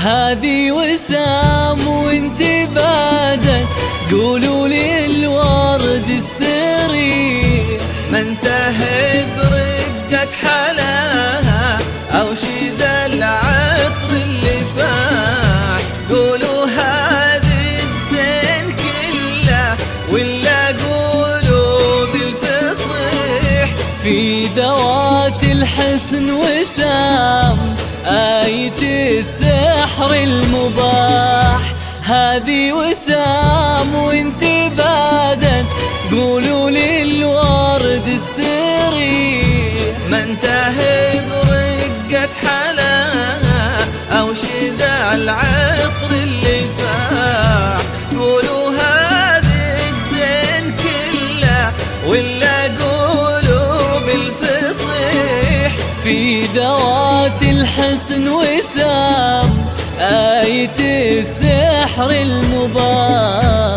هذه وسام وانت بعدك، قولوا لي الورد استريح. ما انتهي برقة حلاها أو شي ذا العطر اللي فاح، قولوا هذه الزين كله ولا قولوا بالفصيح. في ذوات الحسن وسام آية السحر المباح. هذه وسام وانت بعدك، قولوا لي الورد استريح. ما انتهي برقة حلاها أو شي ذا العطر اللي فاح، قولوا هذه الزين كله ولا قولوا بالفصيح. في ذوات الحسن وسام آية السحر المباح.